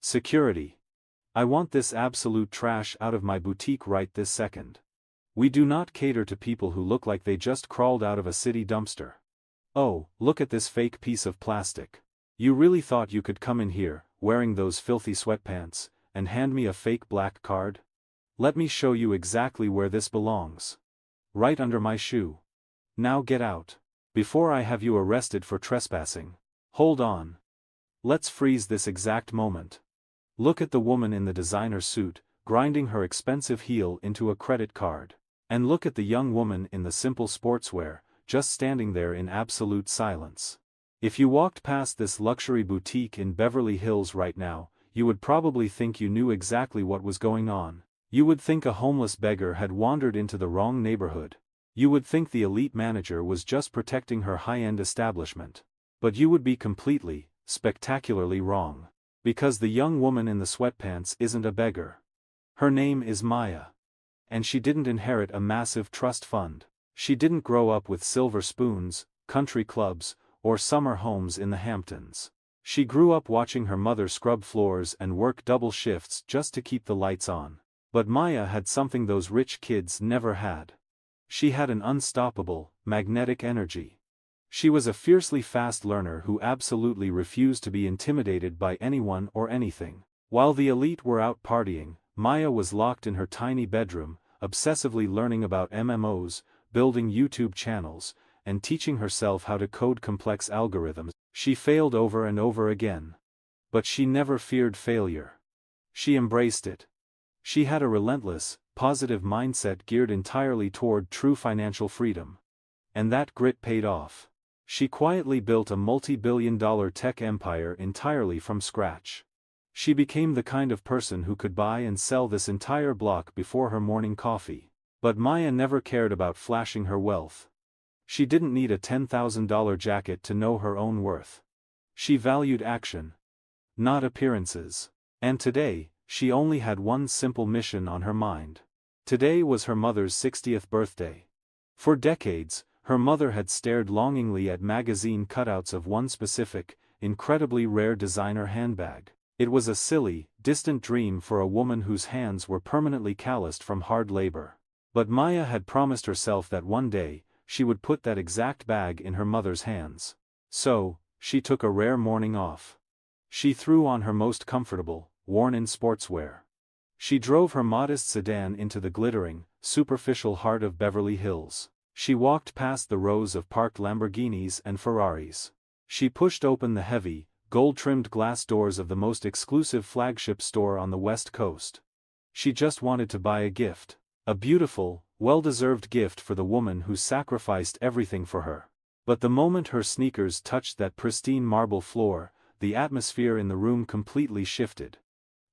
Security. I want this absolute trash out of my boutique right this second. We do not cater to people who look like they just crawled out of a city dumpster. Oh, look at this fake piece of plastic. You really thought you could come in here, wearing those filthy sweatpants, and hand me a fake black card? Let me show you exactly where this belongs. Right under my shoe. Now get out. Before I have you arrested for trespassing. Hold on. Let's freeze this exact moment. Look at the woman in the designer suit, grinding her expensive heel into a credit card. And look at the young woman in the simple sportswear, just standing there in absolute silence. If you walked past this luxury boutique in Beverly Hills right now, you would probably think you knew exactly what was going on. You would think a homeless beggar had wandered into the wrong neighborhood. You would think the elite manager was just protecting her high-end establishment. But you would be completely, spectacularly wrong. Because the young woman in the sweatpants isn't a beggar. Her name is Maya. And she didn't inherit a massive trust fund. She didn't grow up with silver spoons, country clubs, or summer homes in the Hamptons. She grew up watching her mother scrub floors and work double shifts just to keep the lights on. But Maya had something those rich kids never had. She had an unstoppable, magnetic energy. She was a fiercely fast learner who absolutely refused to be intimidated by anyone or anything. While the elite were out partying, Maya was locked in her tiny bedroom, obsessively learning about MMOs, building YouTube channels, and teaching herself how to code complex algorithms. She failed over and over again. But she never feared failure. She embraced it. She had a relentless, positive mindset geared entirely toward true financial freedom. And that grit paid off. She quietly built a multi-billion-dollar tech empire entirely from scratch. She became the kind of person who could buy and sell this entire block before her morning coffee. But Maya never cared about flashing her wealth. She didn't need a $10,000 jacket to know her own worth. She valued action, not appearances. And today, she only had one simple mission on her mind. Today was her mother's 60th birthday. For decades, her mother had stared longingly at magazine cutouts of one specific, incredibly rare designer handbag. It was a silly, distant dream for a woman whose hands were permanently calloused from hard labor. But Maya had promised herself that one day, she would put that exact bag in her mother's hands. So, she took a rare morning off. She threw on her most comfortable, worn-in sportswear. She drove her modest sedan into the glittering, superficial heart of Beverly Hills. She walked past the rows of parked Lamborghinis and Ferraris. She pushed open the heavy, gold-trimmed glass doors of the most exclusive flagship store on the West Coast. She just wanted to buy a gift. A beautiful, well-deserved gift for the woman who sacrificed everything for her. But the moment her sneakers touched that pristine marble floor, the atmosphere in the room completely shifted.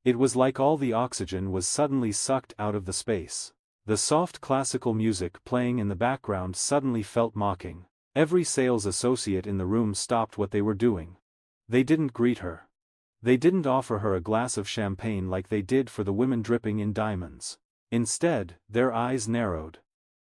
It was like all the oxygen was suddenly sucked out of the space. The soft classical music playing in the background suddenly felt mocking. Every sales associate in the room stopped what they were doing. They didn't greet her. They didn't offer her a glass of champagne like they did for the women dripping in diamonds. Instead, their eyes narrowed.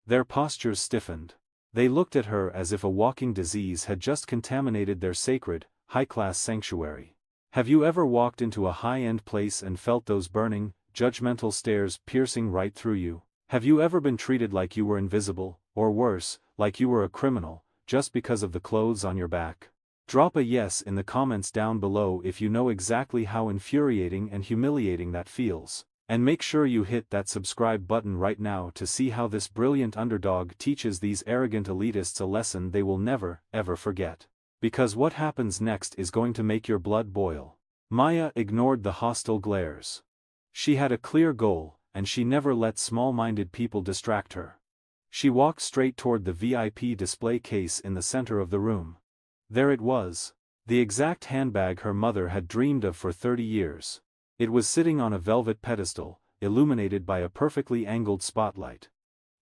Their postures stiffened. They looked at her as if a walking disease had just contaminated their sacred, high-class sanctuary. Have you ever walked into a high-end place and felt those burning, judgmental stares piercing right through you? Have you ever been treated like you were invisible, or worse, like you were a criminal, just because of the clothes on your back? Drop a yes in the comments down below if you know exactly how infuriating and humiliating that feels. And make sure you hit that subscribe button right now to see how this brilliant underdog teaches these arrogant elitists a lesson they will never, ever forget. Because what happens next is going to make your blood boil. Maya ignored the hostile glares. She had a clear goal, and she never let small-minded people distract her. She walked straight toward the VIP display case in the center of the room. There it was. The exact handbag her mother had dreamed of for 30 years. It was sitting on a velvet pedestal, illuminated by a perfectly angled spotlight.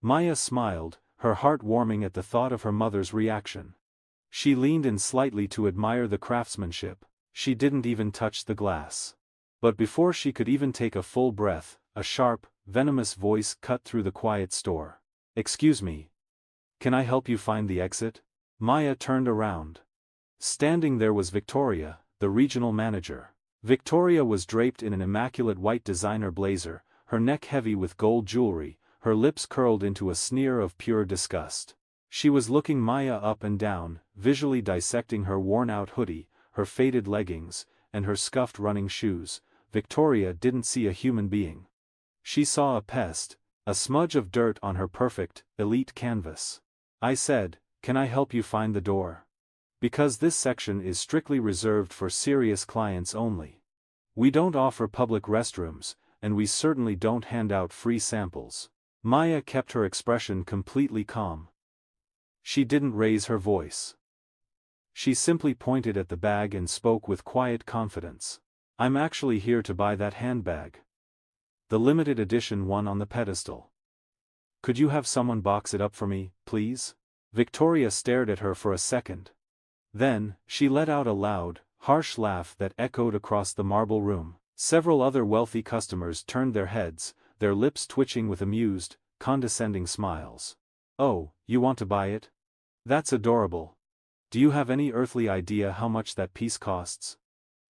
Maya smiled, her heart warming at the thought of her mother's reaction. She leaned in slightly to admire the craftsmanship. She didn't even touch the glass. But before she could even take a full breath, a sharp, venomous voice cut through the quiet store. "Excuse me. Can I help you find the exit?" Maya turned around. Standing there was Victoria, the regional manager. Victoria was draped in an immaculate white designer blazer, her neck heavy with gold jewelry, her lips curled into a sneer of pure disgust. She was looking Maya up and down, visually dissecting her worn-out hoodie, her faded leggings, and her scuffed running shoes. Victoria didn't see a human being. She saw a pest, a smudge of dirt on her perfect, elite canvas. I said, "Can I help you find the door? Because this section is strictly reserved for serious clients only. We don't offer public restrooms, and we certainly don't hand out free samples." Maya kept her expression completely calm. She didn't raise her voice. She simply pointed at the bag and spoke with quiet confidence. "I'm actually here to buy that handbag. The limited edition one on the pedestal. Could you have someone box it up for me, please?" Victoria stared at her for a second. Then, she let out a loud, harsh laugh that echoed across the marble room. Several other wealthy customers turned their heads, their lips twitching with amused, condescending smiles. "Oh, you want to buy it? That's adorable. Do you have any earthly idea how much that piece costs?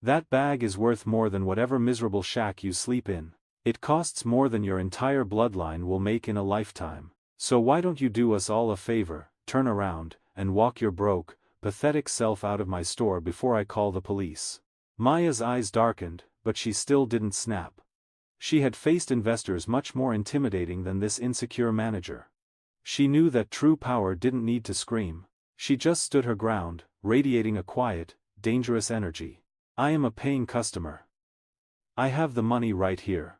That bag is worth more than whatever miserable shack you sleep in. It costs more than your entire bloodline will make in a lifetime. So why don't you do us all a favor, turn around, and walk your broke, pathetic self out of my store before I call the police." Maya's eyes darkened, but she still didn't snap. She had faced investors much more intimidating than this insecure manager. She knew that true power didn't need to scream. She just stood her ground, radiating a quiet, dangerous energy. "I am a paying customer. I have the money right here.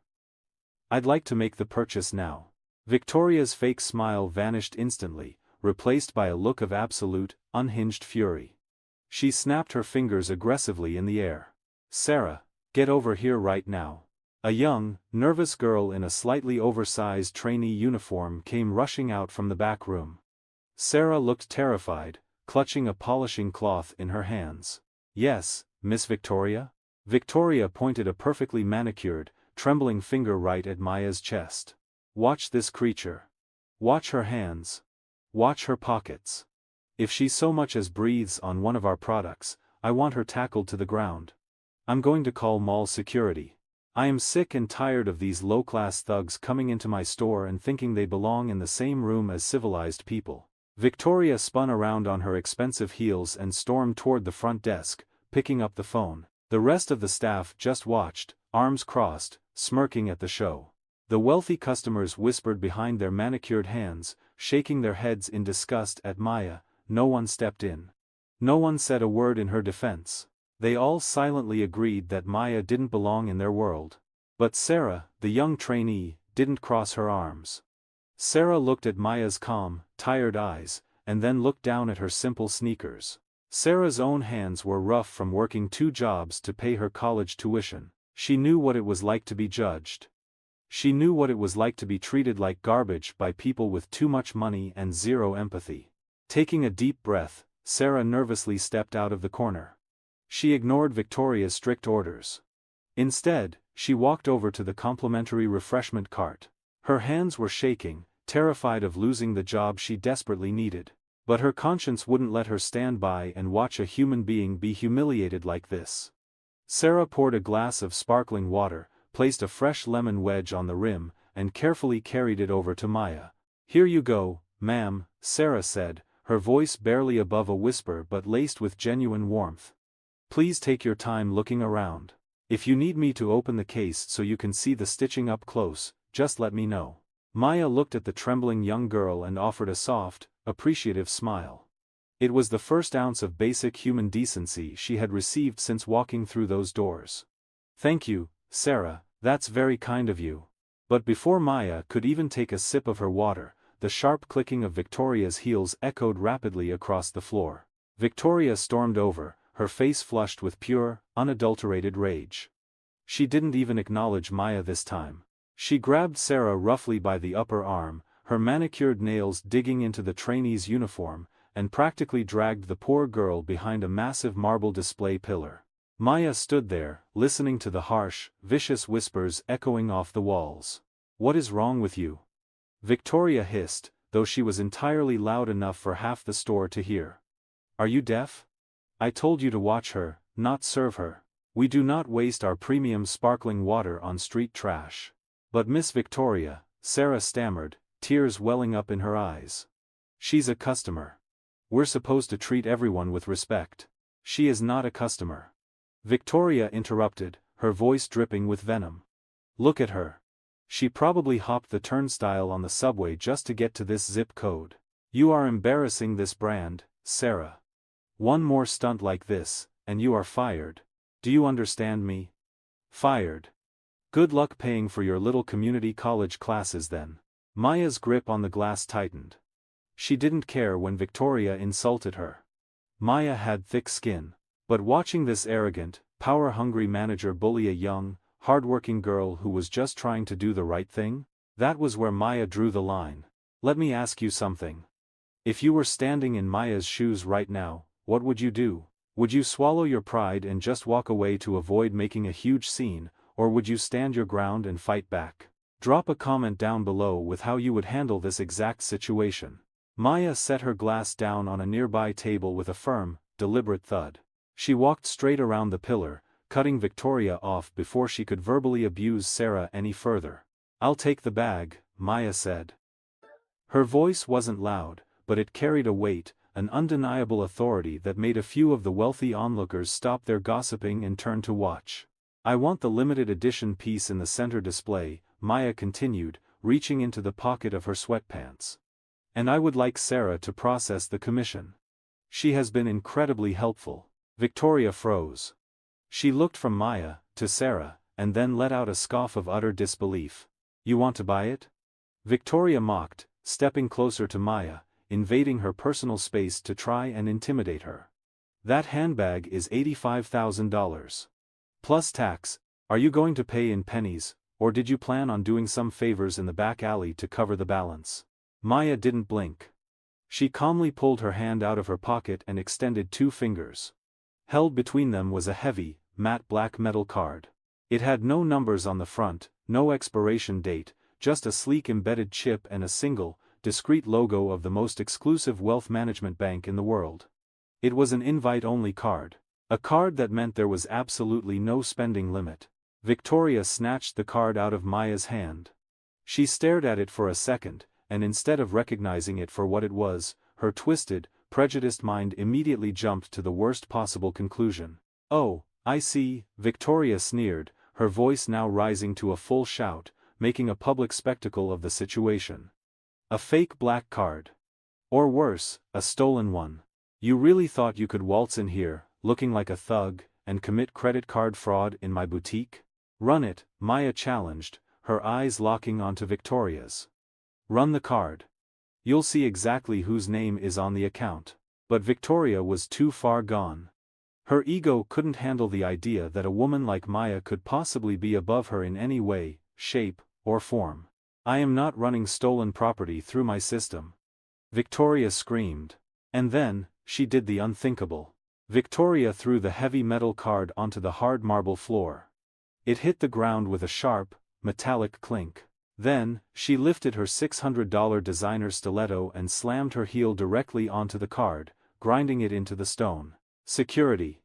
I'd like to make the purchase now." Victoria's fake smile vanished instantly, replaced by a look of absolute, unhinged fury. She snapped her fingers aggressively in the air. "Sarah, get over here right now." A young, nervous girl in a slightly oversized trainee uniform came rushing out from the back room. Sarah looked terrified, clutching a polishing cloth in her hands. "Yes, Miss Victoria?" Victoria pointed a perfectly manicured, trembling finger right at Maya's chest. "Watch this creature. Watch her hands. Watch her pockets. If she so much as breathes on one of our products, I want her tackled to the ground. I'm going to call mall security. I am sick and tired of these low-class thugs coming into my store and thinking they belong in the same room as civilized people." Victoria spun around on her expensive heels and stormed toward the front desk, picking up the phone. The rest of the staff just watched, arms crossed, smirking at the show. The wealthy customers whispered behind their manicured hands, shaking their heads in disgust at Maya. No one stepped in. No one said a word in her defense. They all silently agreed that Maya didn't belong in their world. But Sarah, the young trainee, didn't cross her arms. Sarah looked at Maya's calm, tired eyes, and then looked down at her simple sneakers. Sarah's own hands were rough from working 2 jobs to pay her college tuition. She knew what it was like to be judged. She knew what it was like to be treated like garbage by people with too much money and zero empathy. Taking a deep breath, Sarah nervously stepped out of the corner. She ignored Victoria's strict orders. Instead, she walked over to the complimentary refreshment cart. Her hands were shaking, terrified of losing the job she desperately needed. But her conscience wouldn't let her stand by and watch a human being be humiliated like this. Sarah poured a glass of sparkling water, placed a fresh lemon wedge on the rim, and carefully carried it over to Maya. "Here you go, ma'am," Sarah said, her voice barely above a whisper but laced with genuine warmth. "Please take your time looking around. If you need me to open the case so you can see the stitching up close, just let me know." Maya looked at the trembling young girl and offered a soft, appreciative smile. It was the first ounce of basic human decency she had received since walking through those doors. "Thank you, Sarah, that's very kind of you." But before Maya could even take a sip of her water, the sharp clicking of Victoria's heels echoed rapidly across the floor. Victoria stormed over, her face flushed with pure, unadulterated rage. She didn't even acknowledge Maya this time. She grabbed Sarah roughly by the upper arm, her manicured nails digging into the trainee's uniform, and practically dragged the poor girl behind a massive marble display pillar. Maya stood there, listening to the harsh, vicious whispers echoing off the walls. "What is wrong with you?" Victoria hissed, though she was entirely loud enough for half the store to hear. "Are you deaf? I told you to watch her, not serve her." We do not waste our premium sparkling water on street trash. But Miss Victoria, Sarah stammered, tears welling up in her eyes. She's a customer. We're supposed to treat everyone with respect. She is not a customer. Victoria interrupted, her voice dripping with venom. Look at her. She probably hopped the turnstile on the subway just to get to this zip code. You are embarrassing this brand, Sarah. One more stunt like this, and you are fired. Do you understand me? Fired. Good luck paying for your little community college classes then. Maya's grip on the glass tightened. She didn't care when Victoria insulted her. Maya had thick skin. But watching this arrogant, power-hungry manager bully a young, hardworking girl who was just trying to do the right thing, that was where Maya drew the line. Let me ask you something. If you were standing in Maya's shoes right now, what would you do? Would you swallow your pride and just walk away to avoid making a huge scene, or would you stand your ground and fight back? Drop a comment down below with how you would handle this exact situation. Maya set her glass down on a nearby table with a firm, deliberate thud. She walked straight around the pillar, cutting Victoria off before she could verbally abuse Sarah any further. I'll take the bag, Maya said. Her voice wasn't loud, but it carried a weight, an undeniable authority that made a few of the wealthy onlookers stop their gossiping and turn to watch. I want the limited edition piece in the center display, Maya continued, reaching into the pocket of her sweatpants. And I would like Sarah to process the commission. She has been incredibly helpful. Victoria froze. She looked from Maya to Sarah, and then let out a scoff of utter disbelief. You want to buy it? Victoria mocked, stepping closer to Maya, invading her personal space to try and intimidate her. That handbag is $85,000. Plus tax. Are you going to pay in pennies, or did you plan on doing some favors in the back alley to cover the balance? Maya didn't blink. She calmly pulled her hand out of her pocket and extended 2 fingers. Held between them was a heavy, matte black metal card. It had no numbers on the front, no expiration date, just a sleek embedded chip and a single, discreet logo of the most exclusive wealth management bank in the world. It was an invite-only card. A card that meant there was absolutely no spending limit. Victoria snatched the card out of Maya's hand. She stared at it for a second, and instead of recognizing it for what it was, her twisted, prejudiced mind immediately jumped to the worst possible conclusion. Oh, I see, Victoria sneered, her voice now rising to a full shout, making a public spectacle of the situation. A fake black card. Or worse, a stolen one. You really thought you could waltz in here, looking like a thug, and commit credit card fraud in my boutique? Run it, Maya challenged, her eyes locking onto Victoria's. Run the card. You'll see exactly whose name is on the account. But Victoria was too far gone. Her ego couldn't handle the idea that a woman like Maya could possibly be above her in any way, shape, or form. I am not running stolen property through my system. Victoria screamed. And then, she did the unthinkable. Victoria threw the heavy metal card onto the hard marble floor. It hit the ground with a sharp, metallic clink. Then, she lifted her $600 designer stiletto and slammed her heel directly onto the card, grinding it into the stone. Security!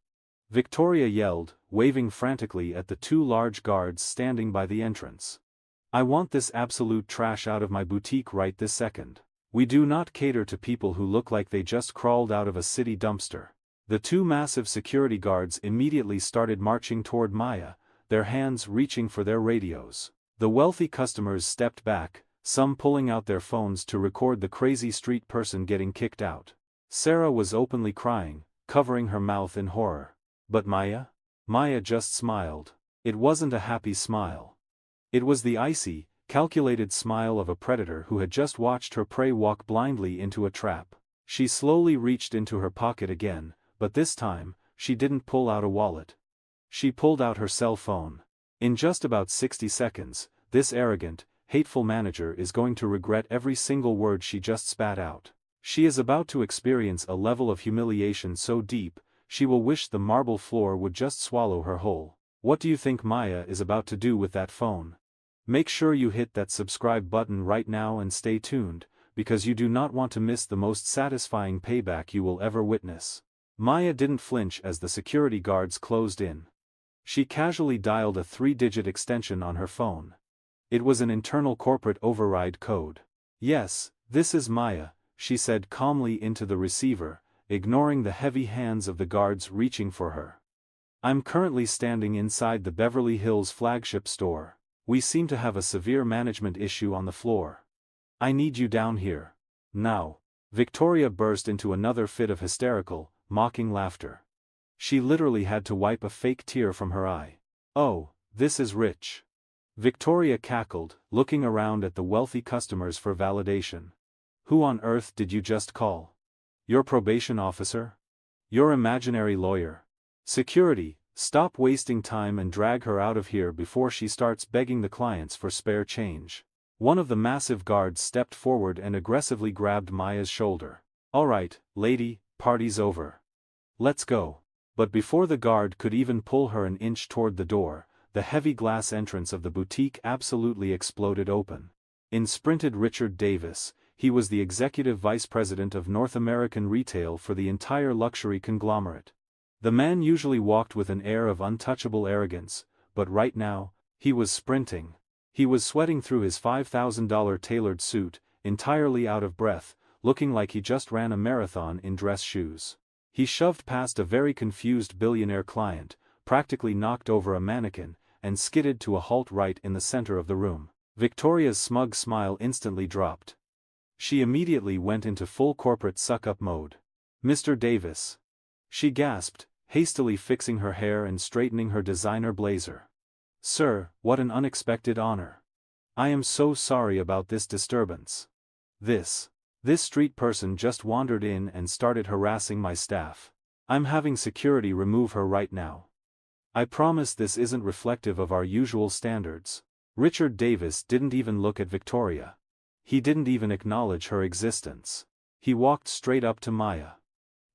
Victoria yelled, waving frantically at the 2 large guards standing by the entrance. I want this absolute trash out of my boutique right this second. We do not cater to people who look like they just crawled out of a city dumpster. The 2 massive security guards immediately started marching toward Maya, their hands reaching for their radios. The wealthy customers stepped back, some pulling out their phones to record the crazy street person getting kicked out. Sarah was openly crying, covering her mouth in horror. But Maya? Maya just smiled. It wasn't a happy smile. It was the icy, calculated smile of a predator who had just watched her prey walk blindly into a trap. She slowly reached into her pocket again, but this time, she didn't pull out a wallet. She pulled out her cell phone. In just about 60 seconds, this arrogant, hateful manager is going to regret every single word she just spat out. She is about to experience a level of humiliation so deep, she will wish the marble floor would just swallow her whole. What do you think Maya is about to do with that phone? Make sure you hit that subscribe button right now and stay tuned, because you do not want to miss the most satisfying payback you will ever witness. Maya didn't flinch as the security guards closed in. She casually dialed a 3-digit extension on her phone. It was an internal corporate override code. "Yes, this is Maya," she said calmly into the receiver, ignoring the heavy hands of the guards reaching for her. "I'm currently standing inside the Beverly Hills flagship store. We seem to have a severe management issue on the floor. I need you down here. Now." Victoria burst into another fit of hysterical, mocking laughter. She literally had to wipe a fake tear from her eye. "Oh, this is rich." Victoria cackled, looking around at the wealthy customers for validation. "Who on earth did you just call? Your probation officer? Your imaginary lawyer? Security, stop wasting time and drag her out of here before she starts begging the clients for spare change." One of the massive guards stepped forward and aggressively grabbed Maya's shoulder. "All right, lady, party's over. Let's go." But before the guard could even pull her an inch toward the door, the heavy glass entrance of the boutique absolutely exploded open. In sprinted Richard Davis. He was the executive vice president of North American retail for the entire luxury conglomerate. The man usually walked with an air of untouchable arrogance, but right now, he was sprinting. He was sweating through his $5,000 tailored suit, entirely out of breath, looking like he just ran a marathon in dress shoes. He shoved past a very confused billionaire client, practically knocked over a mannequin, and skidded to a halt right in the center of the room. Victoria's smug smile instantly dropped. She immediately went into full corporate suck-up mode. "Mr. Davis." She gasped, hastily fixing her hair and straightening her designer blazer. "Sir, what an unexpected honor. I am so sorry about this disturbance. This street person just wandered in and started harassing my staff. I'm having security remove her right now. I promise this isn't reflective of our usual standards." Richard Davis didn't even look at Victoria. He didn't even acknowledge her existence. He walked straight up to Maya.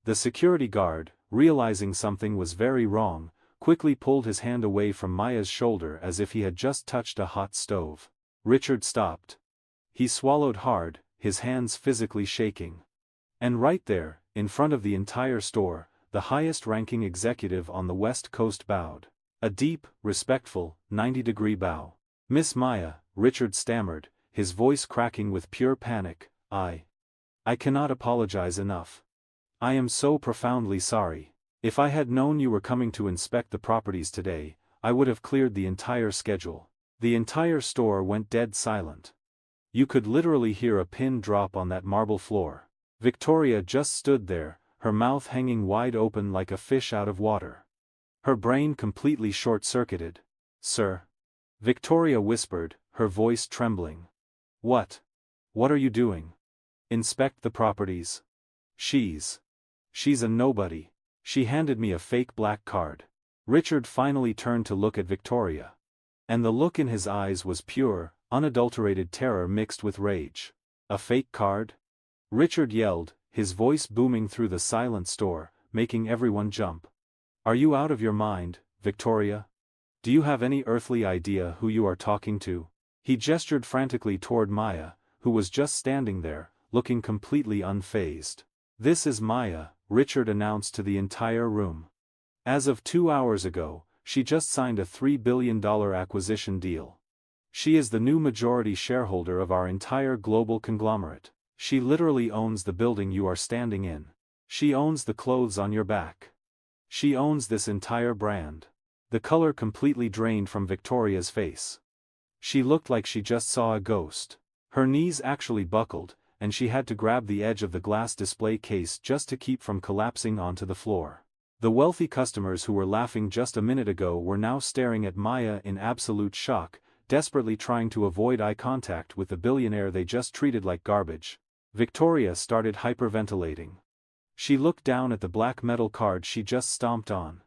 The security guard, realizing something was very wrong, quickly pulled his hand away from Maya's shoulder as if he had just touched a hot stove. Richard stopped. He swallowed hard, his hands physically shaking. And right there, in front of the entire store, the highest-ranking executive on the West Coast bowed. A deep, respectful, 90-degree bow. "Miss Maya," Richard stammered, his voice cracking with pure panic, I cannot apologize enough. I am so profoundly sorry. If I had known you were coming to inspect the properties today, I would have cleared the entire schedule." The entire store went dead silent. You could literally hear a pin drop on that marble floor. Victoria just stood there, her mouth hanging wide open like a fish out of water. Her brain completely short-circuited. "Sir?" Victoria whispered, her voice trembling. What are you doing?" "Inspect the properties. She's a nobody. She handed me a fake black card." Richard finally turned to look at Victoria. And the look in his eyes was pure, unadulterated terror mixed with rage. "A fake card?" Richard yelled, his voice booming through the silent store, making everyone jump. "Are you out of your mind, Victoria? Do you have any earthly idea who you are talking to?" He gestured frantically toward Maya, who was just standing there, looking completely unfazed. "This is Maya," Richard announced to the entire room. "As of 2 hours ago, she just signed a $3 billion acquisition deal. She is the new majority shareholder of our entire global conglomerate. She literally owns the building you are standing in. She owns the clothes on your back. She owns this entire brand." The color completely drained from Victoria's face. She looked like she just saw a ghost. Her knees actually buckled, and she had to grab the edge of the glass display case just to keep from collapsing onto the floor. The wealthy customers who were laughing just a minute ago were now staring at Maya in absolute shock, desperately trying to avoid eye contact with the billionaire they just treated like garbage. Victoria started hyperventilating. She looked down at the black metal card she just stomped on.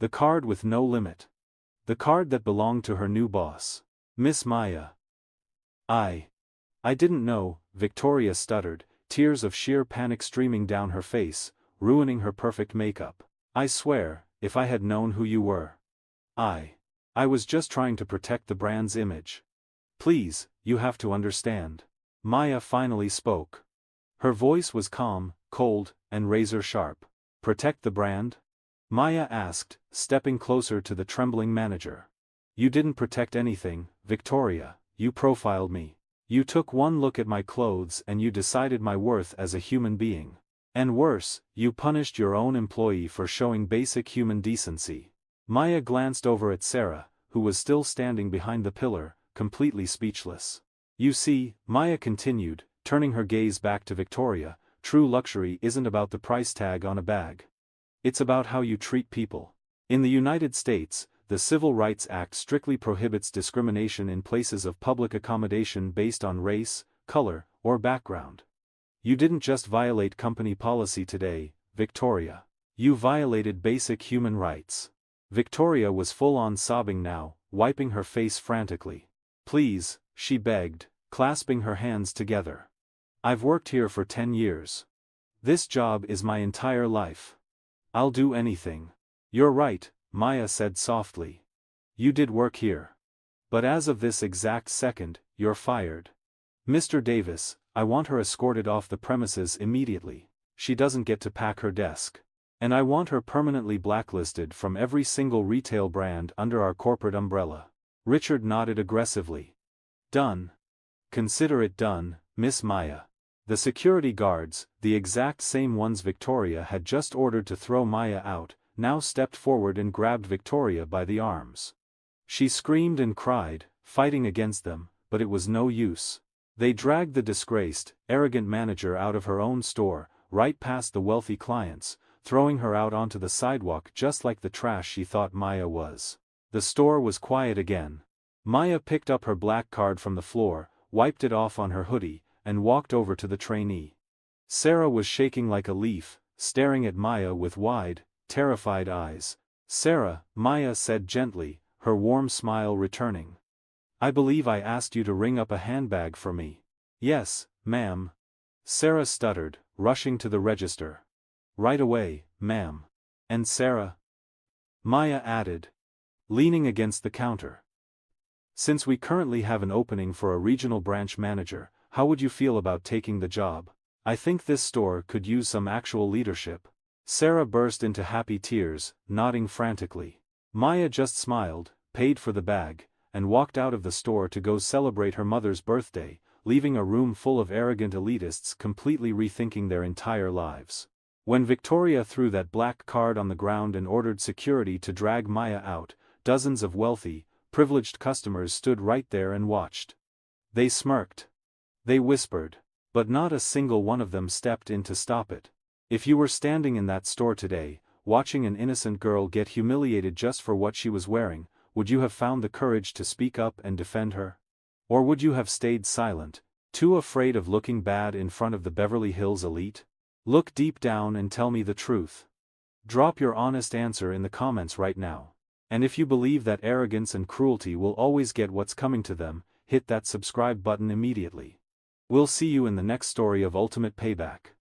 The card with no limit. The card that belonged to her new boss. "Miss Maya." I didn't know," Victoria stuttered, tears of sheer panic streaming down her face, ruining her perfect makeup. "I swear, if I had known who you were. I was just trying to protect the brand's image. Please, you have to understand." Maya finally spoke. Her voice was calm, cold, and razor-sharp. "Protect the brand? Maya asked, stepping closer to the trembling manager. You didn't protect anything, Victoria, you profiled me. You took one look at my clothes and you decided my worth as a human being. And worse, you punished your own employee for showing basic human decency. Maya glanced over at Sarah, who was still standing behind the pillar, completely speechless. You see, Maya continued, turning her gaze back to Victoria, true luxury isn't about the price tag on a bag. It's about how you treat people. In the United States, the Civil Rights Act strictly prohibits discrimination in places of public accommodation based on race, color, or background. You didn't just violate company policy today, Victoria. You violated basic human rights. Victoria was full-on sobbing now, wiping her face frantically. Please, she begged, clasping her hands together. I've worked here for 10 years. This job is my entire life. I'll do anything. You're right, Maya said softly. You did work here. But as of this exact second, you're fired. Mr. Davis, I want her escorted off the premises immediately. She doesn't get to pack her desk. And I want her permanently blacklisted from every single retail brand under our corporate umbrella. Richard nodded aggressively. Done. Consider it done, Miss Maya. The security guards, the exact same ones Victoria had just ordered to throw Maya out, now stepped forward and grabbed Victoria by the arms. She screamed and cried, fighting against them, but it was no use. They dragged the disgraced, arrogant manager out of her own store, right past the wealthy clients, throwing her out onto the sidewalk just like the trash she thought Maya was. The store was quiet again. Maya picked up her black card from the floor, wiped it off on her hoodie, and walked over to the trainee. Sarah was shaking like a leaf, staring at Maya with wide, terrified eyes. Sarah, Maya said gently, her warm smile returning. I believe I asked you to ring up a handbag for me. Yes, ma'am. Sarah stuttered, rushing to the register. Right away, ma'am. And Sarah? Maya added, leaning against the counter. Since we currently have an opening for a regional branch manager, how would you feel about taking the job? I think this store could use some actual leadership. Sarah burst into happy tears, nodding frantically. Maya just smiled, paid for the bag, and walked out of the store to go celebrate her mother's birthday, leaving a room full of arrogant elitists completely rethinking their entire lives. When Victoria threw that black card on the ground and ordered security to drag Maya out, dozens of wealthy, privileged customers stood right there and watched. They smirked. They whispered. But not a single one of them stepped in to stop it. If you were standing in that store today, watching an innocent girl get humiliated just for what she was wearing, would you have found the courage to speak up and defend her? Or would you have stayed silent, too afraid of looking bad in front of the Beverly Hills elite? Look deep down and tell me the truth. Drop your honest answer in the comments right now. And if you believe that arrogance and cruelty will always get what's coming to them, hit that subscribe button immediately. We'll see you in the next story of Ultimate Payback.